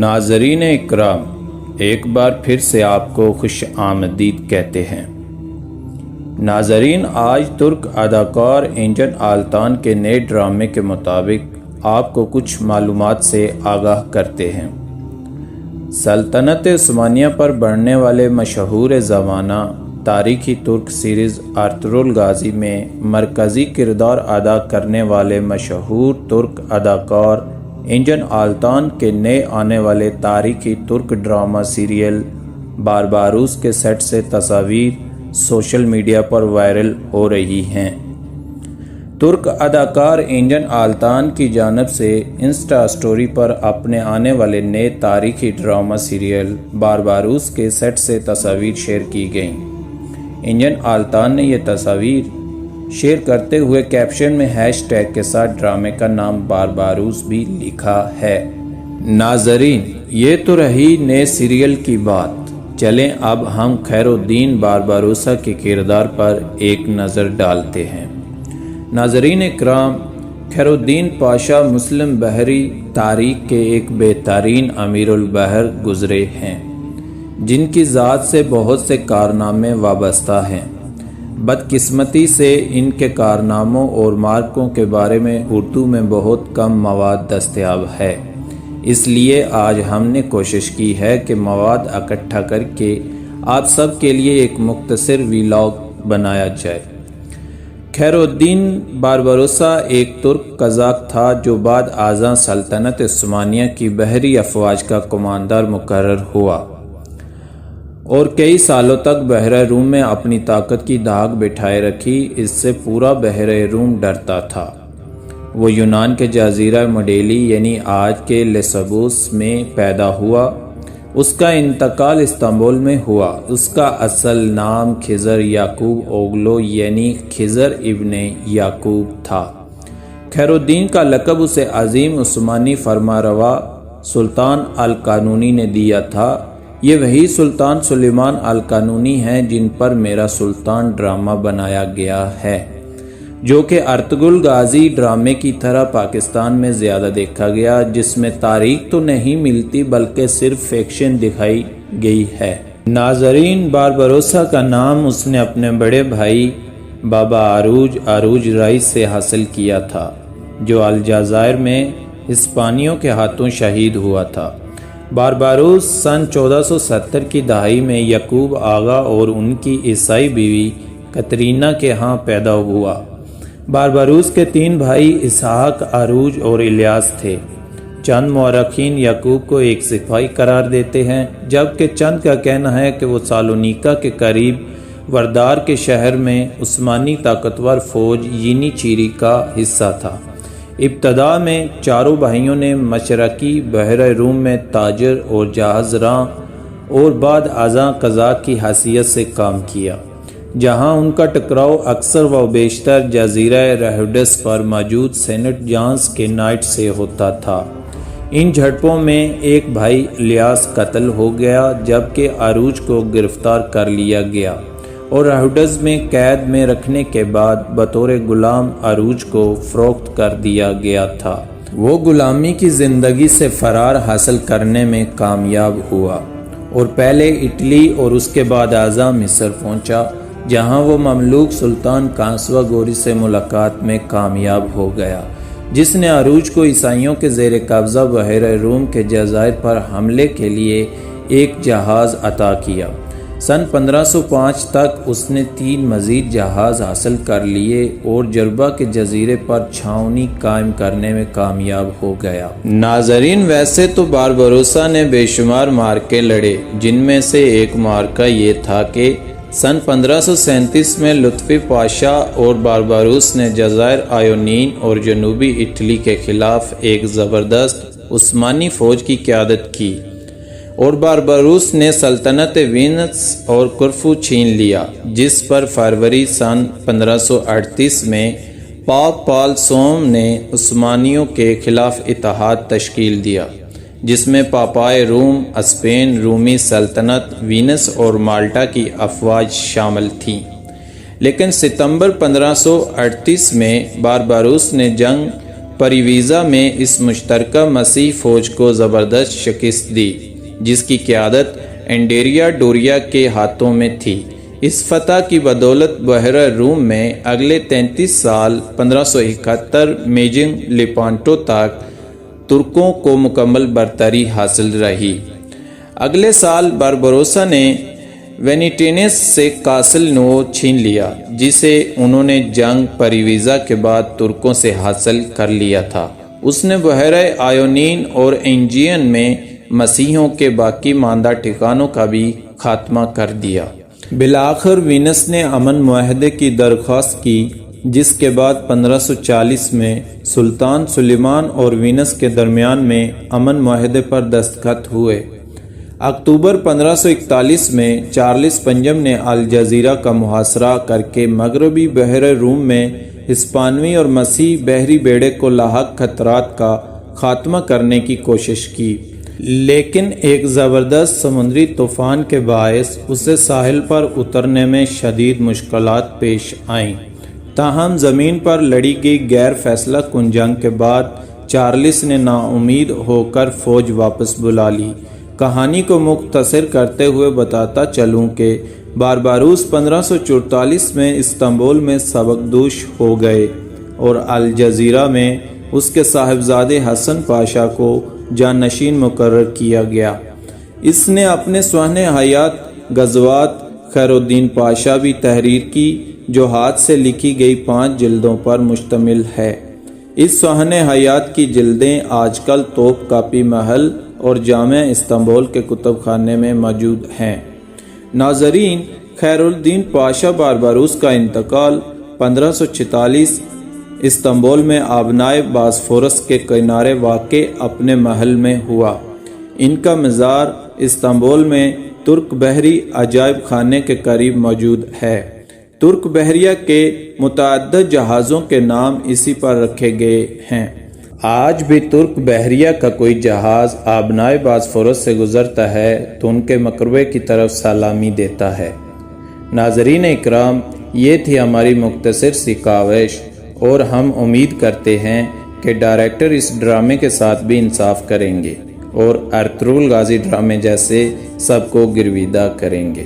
ناظرین اکرام، ایک بار پھر سے آپ کو خوش آمدید کہتے ہیں۔ ناظرین، آج ترک اداکار انجن آلتان کے نئے ڈرامے کے مطابق آپ کو کچھ معلومات سے آگاہ کرتے ہیں۔ سلطنت عثمانیہ پر بڑھنے والے مشہور زمانہ تاریخی ترک سیریز ارطغرل غازی میں مرکزی کردار ادا کرنے والے مشہور ترک اداکار انجن آلتان کے نئے آنے والے تاریخی ترک ڈرامہ سیریل بارباروس کے سیٹ سے تصاویر سوشل میڈیا پر وائرل ہو رہی ہیں۔ ترک اداکار انجن آلتان کی جانب سے انسٹا سٹوری پر اپنے آنے والے نئے تاریخی ڈرامہ سیریل بارباروس کے سیٹ سے تصاویر شیئر کی گئیں۔ انجن آلتان نے یہ تصاویر شیئر کرتے ہوئے کیپشن میں ہیش ٹیگ کے ساتھ ڈرامے کا نام بارباروس بھی لکھا ہے۔ ناظرین، یہ تو رہی نئے سیریل کی بات، چلیں اب ہم خیر الدین بارباروسا کے کردار پر ایک نظر ڈالتے ہیں۔ ناظرین اکرام، خیر الدین پاشا مسلم بحری تاریخ کے ایک بہترین امیر البحر گزرے ہیں، جن کی ذات سے بہت سے کارنامے وابستہ ہیں۔ بدقسمتی سے ان کے کارناموں اور مارکوں کے بارے میں اردو میں بہت کم مواد دستیاب ہے، اس لیے آج ہم نے کوشش کی ہے کہ مواد اکٹھا کر کے آپ سب کے لیے ایک مختصر ویلاگ بنایا جائے۔ خیر الدین بارباروسا ایک ترک قزاق تھا جو بعد ازاں سلطنت عثمانیہ کی بحری افواج کا کمانڈر مقرر ہوا اور کئی سالوں تک بحیرہ روم میں اپنی طاقت کی دھاک بٹھائے رکھی۔ اس سے پورا بحیرہ روم ڈرتا تھا۔ وہ یونان کے جزیرہ مڈیلی یعنی آج کے لیسبوس میں پیدا ہوا۔ اس کا انتقال استنبول میں ہوا۔ اس کا اصل نام خضر یعقوب اوغلو یعنی خضر ابن یعقوب تھا۔ خیر الدین کا لقب اسے عظیم عثمانی فرمانروا سلطان القانونی نے دیا تھا۔ یہ وہی سلطان سلیمان القانونی ہیں جن پر میرا سلطان ڈرامہ بنایا گیا ہے، جو کہ ارطغرل غازی ڈرامے کی طرح پاکستان میں زیادہ دیکھا گیا، جس میں تاریخ تو نہیں ملتی بلکہ صرف فکشن دکھائی گئی ہے۔ ناظرین، بارباروسا کا نام اس نے اپنے بڑے بھائی بابا عروج رائس سے حاصل کیا تھا، جو الجزائر میں ہسپانیوں کے ہاتھوں شہید ہوا تھا۔ بارباروس سن 1470 کی دہائی میں یعقوب آغا اور ان کی عیسائی بیوی کترینا کے ہاں پیدا ہوا۔ بارباروس کے 3 بھائی اسحاق، عروج اور الیاس تھے۔ چند مورخین یعقوب کو ایک سپاہی قرار دیتے ہیں، جبکہ چند کا کہنا ہے کہ وہ سالونیکا کے قریب وردار کے شہر میں عثمانی طاقتور فوج ینیچیری کا حصہ تھا۔ ابتدا میں چاروں بھائیوں نے مشرقی بحیرہ روم میں تاجر اور جہاز راں اور بعد ازاں قزاق کی حیثیت سے کام کیا، جہاں ان کا ٹکراؤ اکثر و بیشتر جزیرہ رہوڈس پر موجود سینٹ جانس کے نائٹ سے ہوتا تھا۔ ان جھڑپوں میں ایک بھائی الیاس قتل ہو گیا، جبکہ عروج کو گرفتار کر لیا گیا اور رہوڈز میں قید میں رکھنے کے بعد بطور غلام عروج کو فروخت کر دیا گیا تھا۔ وہ غلامی کی زندگی سے فرار حاصل کرنے میں کامیاب ہوا اور پہلے اٹلی اور اس کے بعد ازاں مصر پہنچا، جہاں وہ مملوک سلطان کانسوا گوری سے ملاقات میں کامیاب ہو گیا، جس نے عروج کو عیسائیوں کے زیر قبضہ بحیرہ روم کے جزائر پر حملے کے لیے ایک جہاز عطا کیا۔ سن 1505 تک اس نے 3 مزید جہاز حاصل کر لیے اور جربا کے جزیرے پر چھاؤنی قائم کرنے میں کامیاب ہو گیا۔ ناظرین، ویسے تو بارباروسا نے بے شمار معرکے لڑے، جن میں سے ایک معرکہ یہ تھا کہ سن 1537 میں لطفی پاشا اور بارباروس نے جزائر آیونین اور جنوبی اٹلی کے خلاف ایک زبردست عثمانی فوج کی قیادت کی اور بارباروس نے سلطنت وینس اور کرفو چھین لیا، جس پر فروری سن 1538 میں پاپ پال سوم نے عثمانیوں کے خلاف اتحاد تشکیل دیا، جس میں پاپائے روم، اسپین، رومی سلطنت، وینس اور مالٹا کی افواج شامل تھیں۔ لیکن ستمبر 1538 میں بارباروس نے جنگ پریویزا میں اس مشترکہ مسیح فوج کو زبردست شکست دی، جس کی قیادت انڈیریا ڈوریا کے ہاتھوں میں تھی۔ اس فتح کی بدولت بحیرہ روم میں اگلے 33 سال 1571 میجنگ لیپانٹو تک ترکوں کو مکمل برتری حاصل رہی۔ اگلے سال باربروسا نے وینیٹینس سے کاسل نو چھین لیا، جسے انہوں نے جنگ پریویزا کے بعد ترکوں سے حاصل کر لیا تھا۔ اس نے بحیرہ آیونین اور اینجین میں مسیحیوں کے باقی ماندہ ٹھکانوں کا بھی خاتمہ کر دیا۔ بالآخر وینس نے امن معاہدے کی درخواست کی، جس کے بعد 1540 میں سلطان سلیمان اور وینس کے درمیان میں امن معاہدے پر دستخط ہوئے۔ اکتوبر 1541 میں چارلس پنجم نے الجزیرہ کا محاصرہ کر کے مغربی بحیرہ روم میں ہسپانوی اور مسیحی بحری بیڑے کو لاحق خطرات کا خاتمہ کرنے کی کوشش کی، لیکن ایک زبردست سمندری طوفان کے باعث اسے ساحل پر اترنے میں شدید مشکلات پیش آئیں۔ تاہم زمین پر لڑی گئی غیر فیصلہ کن جنگ کے بعد چارلس نے نا امید ہو کر فوج واپس بلا لی۔ کہانی کو مختصر کرتے ہوئے بتاتا چلوں کہ بارباروس 1544 میں استنبول میں سبکدوش ہو گئے اور الجزیرہ میں اس کے صاحبزادے حسن پاشا کو جانشین مقرر کیا گیا۔ اس نے اپنے سوانح حیات غزوات خیر الدین پاشا بھی تحریر کی، جو ہاتھ سے لکھی گئی 5 جلدوں پر مشتمل ہے۔ اس سوانح حیات کی جلدیں آج کل توپ کاپی محل اور جامع استنبول کے کتب خانے میں موجود ہیں۔ ناظرین، خیر الدین پاشا بارباروس کا انتقال 1546 استنبول میں آبنائے باسفورس کے کنارے واقع اپنے محل میں ہوا۔ ان کا مزار استنبول میں ترک بحری عجائب خانے کے قریب موجود ہے۔ ترک بحریہ کے متعدد جہازوں کے نام اسی پر رکھے گئے ہیں۔ آج بھی ترک بحریہ کا کوئی جہاز آبنائے باسفورس سے گزرتا ہے تو ان کے مقبرے کی طرف سلامی دیتا ہے۔ ناظرین اکرام، یہ تھی ہماری مختصر سی کاوش، اور ہم امید کرتے ہیں کہ ڈائریکٹر اس ڈرامے کے ساتھ بھی انصاف کریں گے اور ارطغرل غازی ڈرامے جیسے سب کو گرویدہ کریں گے۔